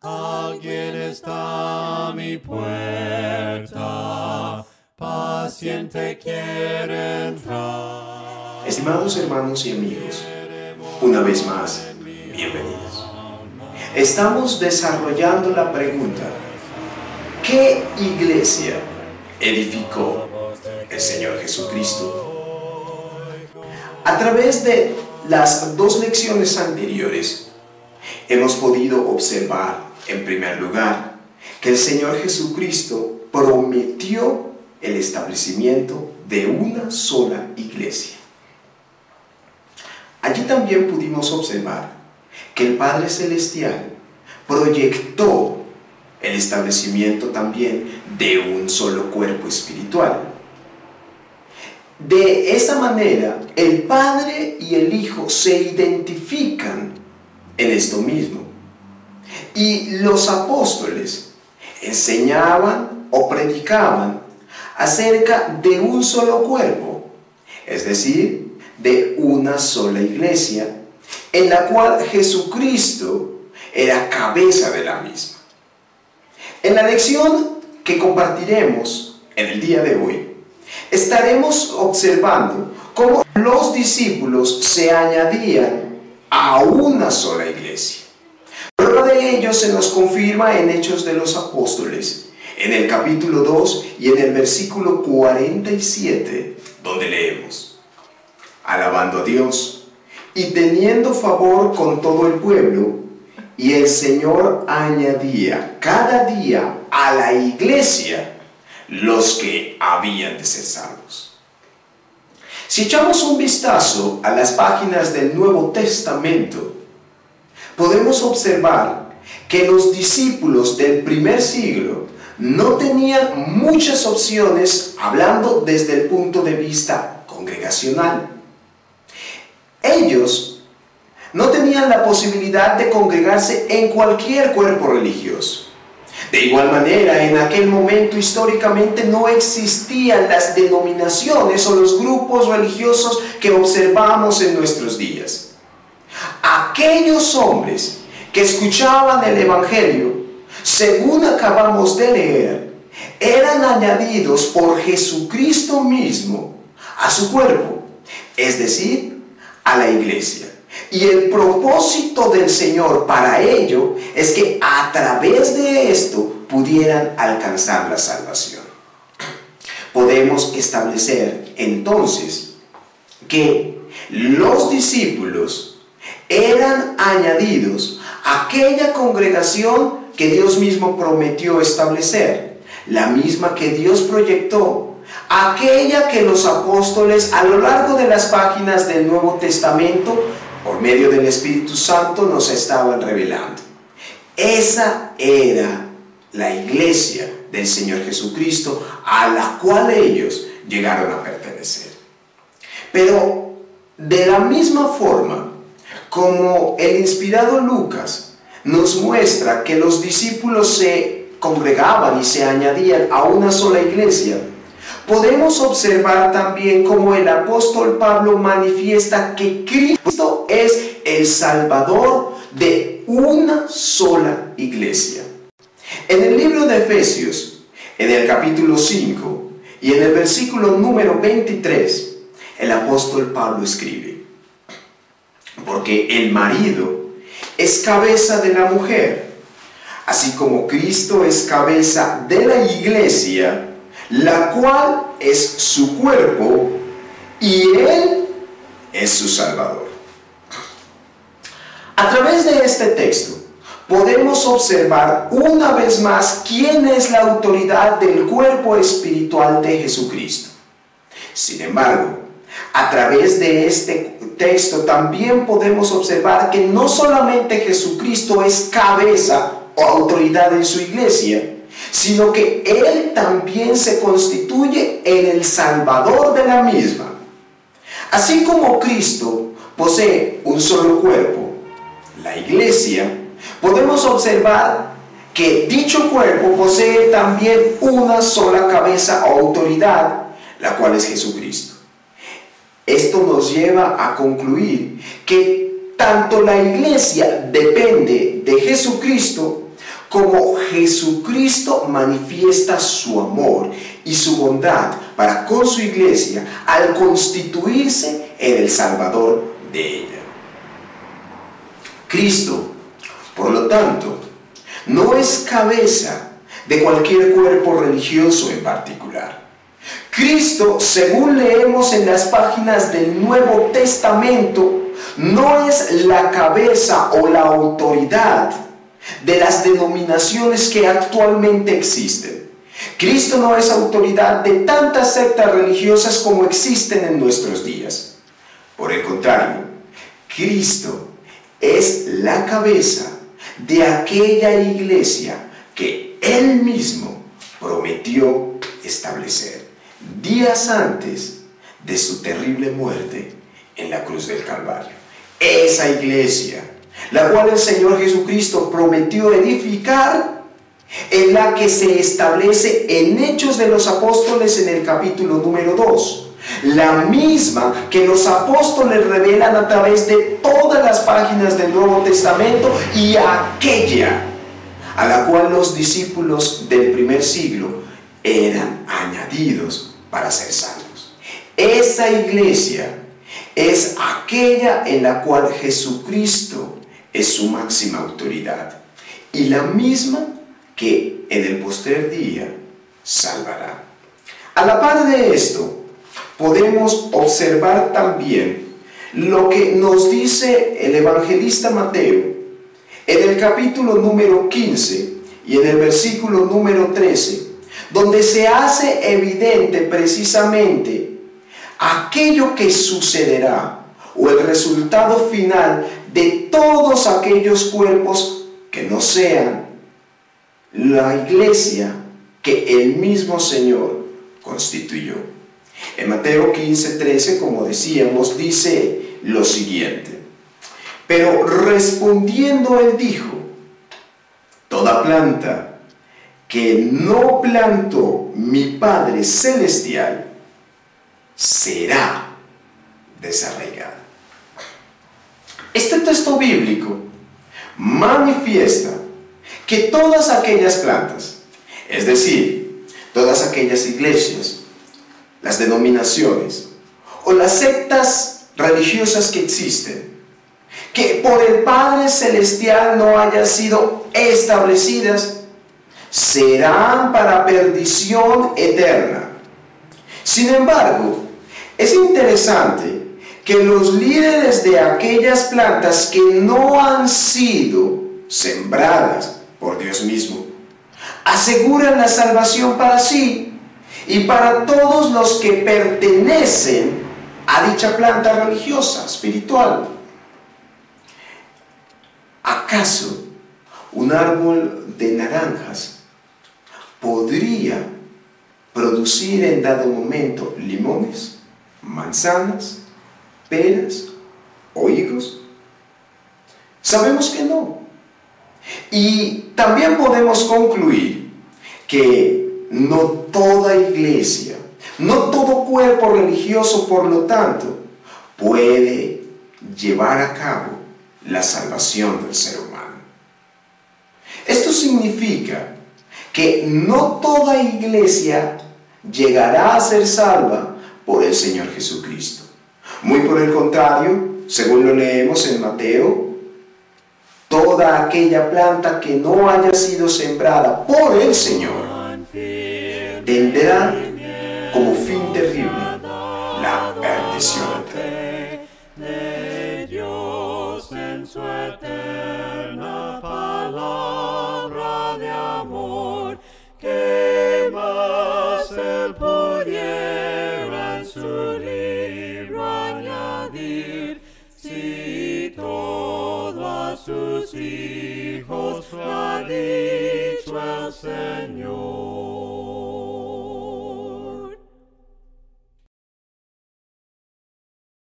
Alguien está a mi puerta, paciente quiere entrar. Estimados hermanos y amigos, una vez más, bienvenidos. Estamos desarrollando la pregunta: ¿qué iglesia edificó el Señor Jesucristo? A través de las dos lecciones anteriores, hemos podido observar, en primer lugar, que el Señor Jesucristo prometió el establecimiento de una sola iglesia. Allí también pudimos observar que el Padre Celestial proyectó el establecimiento también de un solo cuerpo espiritual. De esa manera, el Padre y el Hijo se identifican en esto mismo. Y los apóstoles enseñaban o predicaban acerca de un solo cuerpo, es decir, de una sola iglesia, en la cual Jesucristo era cabeza de la misma. En la lección que compartiremos en el día de hoy, estaremos observando cómo los discípulos se añadían a una sola iglesia. Prueba de ello se nos confirma en Hechos de los Apóstoles, en el capítulo 2 y en el versículo 47, donde leemos: alabando a Dios y teniendo favor con todo el pueblo, y el Señor añadía cada día a la iglesia los que habían de ser salvos. Si echamos un vistazo a las páginas del Nuevo Testamento, podemos observar que los discípulos del primer siglo no tenían muchas opciones hablando desde el punto de vista congregacional. Ellos no tenían la posibilidad de congregarse en cualquier cuerpo religioso. De igual manera, en aquel momento históricamente no existían las denominaciones o los grupos religiosos que observamos en nuestros días. Aquellos hombres que escuchaban el Evangelio, según acabamos de leer, eran añadidos por Jesucristo mismo a su cuerpo, es decir, a la iglesia. Y el propósito del Señor para ello es que a través de esto pudieran alcanzar la salvación. Podemos establecer entonces que los discípulos eran añadidos a aquella congregación que Dios mismo prometió establecer, la misma que Dios proyectó, aquella que los apóstoles a lo largo de las páginas del Nuevo Testamento, por medio del Espíritu Santo, nos estaban revelando. Esa era la iglesia del Señor Jesucristo a la cual ellos llegaron a pertenecer. Pero de la misma forma como el inspirado Lucas nos muestra que los discípulos se congregaban y se añadían a una sola iglesia, podemos observar también cómo el apóstol Pablo manifiesta que Cristo es el Salvador de una sola iglesia. En el libro de Efesios, en el capítulo 5 y en el versículo número 23, el apóstol Pablo escribe: porque el marido es cabeza de la mujer, así como Cristo es cabeza de la iglesia, la cual es su cuerpo, y Él es su Salvador. A través de este texto podemos observar una vez más quién es la autoridad del cuerpo espiritual de Jesucristo. Sin embargo, a través de este texto también podemos observar que no solamente Jesucristo es cabeza o autoridad en su iglesia, sino que Él también se constituye en el Salvador de la misma. Así como Cristo posee un solo cuerpo, la iglesia, podemos observar que dicho cuerpo posee también una sola cabeza o autoridad, la cual es Jesucristo. Esto nos lleva a concluir que tanto la iglesia depende de Jesucristo como Jesucristo manifiesta su amor y su bondad para con su iglesia al constituirse en el Salvador de ella. Cristo, por lo tanto, no es cabeza de cualquier cuerpo religioso en particular. Cristo, según leemos en las páginas del Nuevo Testamento, no es la cabeza o la autoridad de las denominaciones que actualmente existen. Cristo no es autoridad de tantas sectas religiosas como existen en nuestros días. Por el contrario, Cristo es la cabeza de aquella iglesia que Él mismo prometió establecer días antes de su terrible muerte en la cruz del Calvario. Esa iglesia, la cual el Señor Jesucristo prometió edificar, es la que se establece en Hechos de los Apóstoles en el capítulo número 2. La misma que los apóstoles revelan a través de todas las páginas del Nuevo Testamento, y aquella a la cual los discípulos del primer siglo eran añadidos para ser salvos. Esa iglesia es aquella en la cual Jesucristo es su máxima autoridad, y la misma que en el postrer día salvará. A la par de esto, podemos observar también lo que nos dice el evangelista Mateo en el capítulo número 15 y en el versículo número 13, donde se hace evidente precisamente aquello que sucederá, o el resultado final de todos aquellos cuerpos que no sean la iglesia que el mismo Señor constituyó. En Mateo 15:13, como decíamos, dice lo siguiente: pero respondiendo él dijo, toda planta que no plantó mi Padre Celestial será desarraigada. Este texto bíblico manifiesta que todas aquellas plantas, es decir, todas aquellas iglesias, las denominaciones o las sectas religiosas que existen, que por el Padre Celestial no hayan sido establecidas, serán para perdición eterna. Sin embargo, es interesante que los líderes de aquellas plantas que no han sido sembradas por Dios mismo aseguran la salvación para sí y para todos los que pertenecen a dicha planta religiosa, espiritual. ¿Acaso un árbol de naranjas podría producir en dado momento limones, manzanas, peras o higos? Sabemos que no. Y también podemos concluir que no toda iglesia, no todo cuerpo religioso, por lo tanto, puede llevar a cabo la salvación del ser humano. Esto significa que no toda iglesia llegará a ser salva por el Señor Jesucristo. Muy por el contrario, según lo leemos en Mateo, toda aquella planta que no haya sido sembrada por el Señor tendrá como fin terrible la perdición eterna. De Dios en su eterna palabra de amor, que más él pudiera en su libro añadir, si todo a sus hijos ha dicho el Señor.